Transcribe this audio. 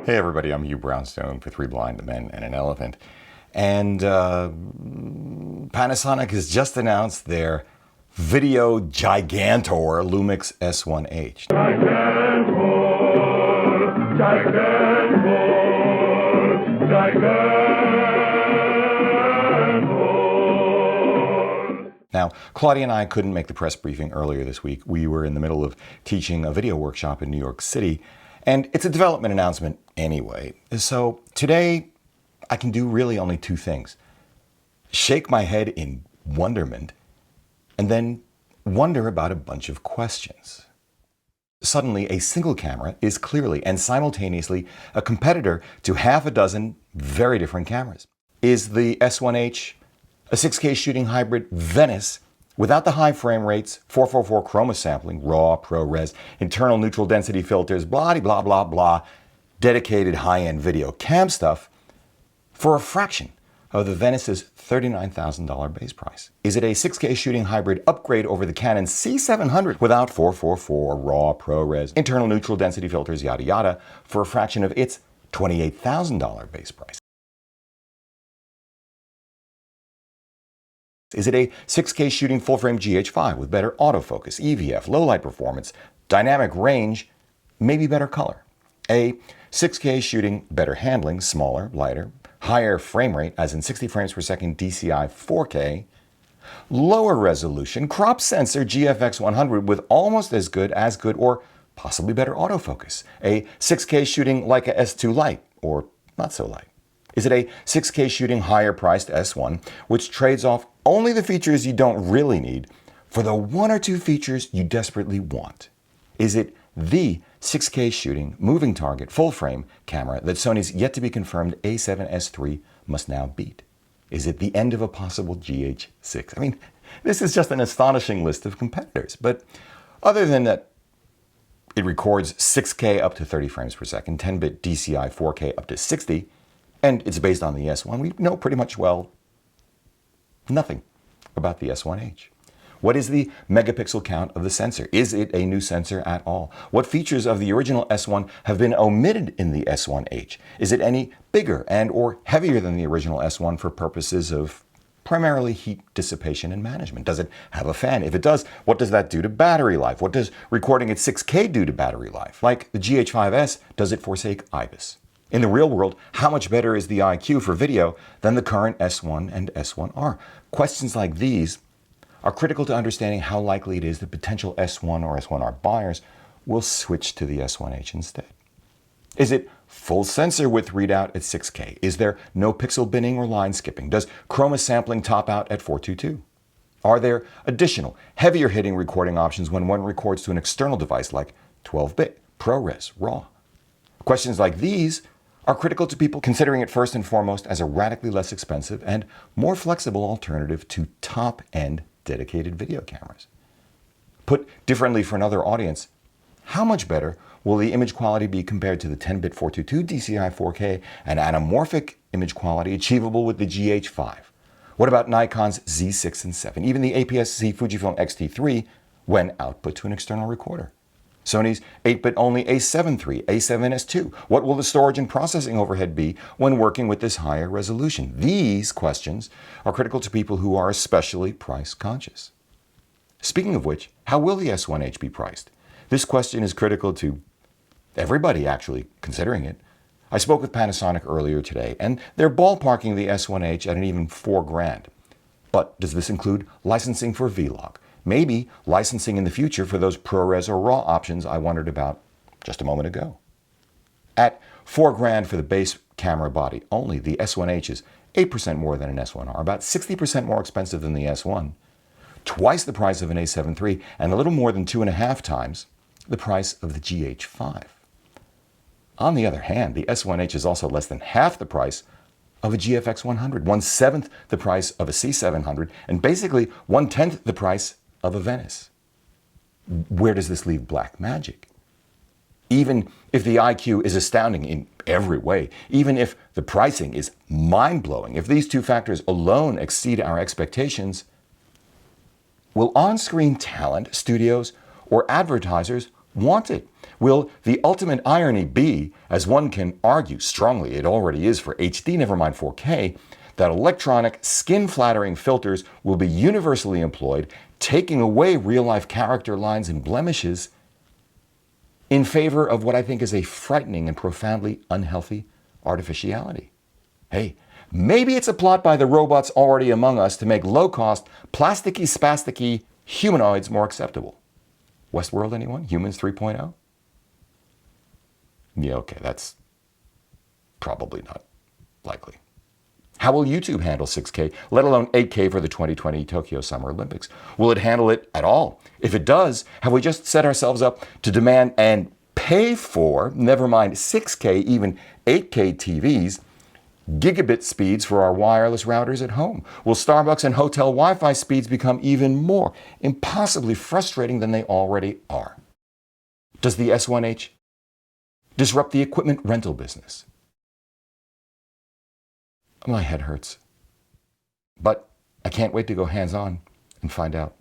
Hey everybody, I'm Hugh Brownstone for Three Blind Men and an Elephant. And Panasonic has just announced their video gigantor Lumix S1H. Now, Claudia and I couldn't make the press briefing earlier this week. We were in the middle of teaching a video workshop in New York City, and it's a development announcement anyway. So today, I can do really only two things. Shake my head in wonderment, and then wonder about a bunch of questions. Suddenly, a single camera is clearly and simultaneously a competitor to half a dozen very different cameras. Is the S1H a 6K shooting hybrid VENICE without the high frame rates, 444 chroma sampling, raw, ProRes, internal neutral density filters, blah, blah, blah, blah, dedicated high-end video cam stuff for a fraction of the VENICE's $39,000 base price? Is it a 6K shooting hybrid upgrade over the Canon C700 without 444 raw, ProRes, internal neutral density filters, yada yada, for a fraction of its $28,000 base price? Is it a 6K shooting full-frame GH5 with better autofocus, EVF, low light performance, dynamic range, maybe better color? A 6K shooting better handling, smaller, lighter, higher frame rate, as in 60 frames per second DCI 4K, lower resolution, crop sensor GFX100 with almost as good, or possibly better autofocus? A 6K shooting Leica S2 Lite, or not so light? Is it a 6K shooting higher priced S1, which trades off only the features you don't really need for the one or two features you desperately want? Is it the 6K shooting moving target full frame camera that Sony's yet to be confirmed A7S III must now beat? Is it the end of a possible GH6? I mean, this is just an astonishing list of competitors. But other than that, it records 6K up to 30 frames per second, 10-bit DCI 4K up to 60, and it's based on the S1. We know pretty much, well, nothing about the S1H. What is the megapixel count of the sensor? Is it a new sensor at all? What features of the original S1 have been omitted in the S1H? Is it any bigger and or heavier than the original S1 for purposes of primarily heat dissipation and management? Does it have a fan? If it does, what does that do to battery life? What does recording at 6K do to battery life? Like the GH5S, does it forsake IBIS? In the real world, how much better is the IQ for video than the current S1 and S1R? Questions like these are critical to understanding how likely it is that potential S1 or S1R buyers will switch to the S1H instead. Is it full sensor width readout at 6K? Is there no pixel binning or line skipping? Does chroma sampling top out at 422? Are there additional, heavier hitting recording options when one records to an external device like 12-bit, ProRes, RAW? Questions like these are critical to people considering it first and foremost as a radically less expensive and more flexible alternative to top-end dedicated video cameras. Put differently for another audience, how much better will the image quality be compared to the 10-bit 422 DCI 4K and anamorphic image quality achievable with the GH5? What about Nikon's Z6 and 7, even the APS-C Fujifilm X-T3 when output to an external recorder? Sony's 8-bit only A7 III, A7S II. What will the storage and processing overhead be when working with this higher resolution? These questions are critical to people who are especially price conscious. Speaking of which, how will the S1H be priced? This question is critical to everybody actually considering it. I spoke with Panasonic earlier today, and they're ballparking the S1H at an even $4,000. But does this include licensing for vlog? Maybe licensing in the future for those ProRes or RAW options I wondered about just a moment ago. At $4,000 for the base camera body only, the S1H is 8% more than an S1R, about 60% more expensive than the S1, twice the price of an A7 III, and a little more than 2.5 times the price of the GH5. On the other hand, the S1H is also less than half the price of a GFX100, 1/7 the price of a C700, and basically 1/10 the price of a VENICE. Where does this leave Blackmagic? Even if the IQ is astounding in every way, even if the pricing is mind-blowing, if these two factors alone exceed our expectations, will on-screen talent, studios, or advertisers want it? Will the ultimate irony be, as one can argue strongly it already is for HD, never mind 4K, that electronic, skin-flattering filters will be universally employed, taking away real-life character lines and blemishes in favor of what I think is a frightening and profoundly unhealthy artificiality? Hey, maybe it's a plot by the robots already among us to make low-cost, plasticky, spasticky humanoids more acceptable. Westworld, anyone? Humans 3.0? Yeah, okay, that's probably not likely. How will YouTube handle 6K, let alone 8K for the 2020 Tokyo Summer Olympics? Will it handle it at all? If it does, have we just set ourselves up to demand and pay for, never mind 6K, even 8K TVs, gigabit speeds for our wireless routers at home? Will Starbucks and hotel Wi-Fi speeds become even more impossibly frustrating than they already are? Does the S1H disrupt the equipment rental business? My head hurts. But I can't wait to go hands-on and find out.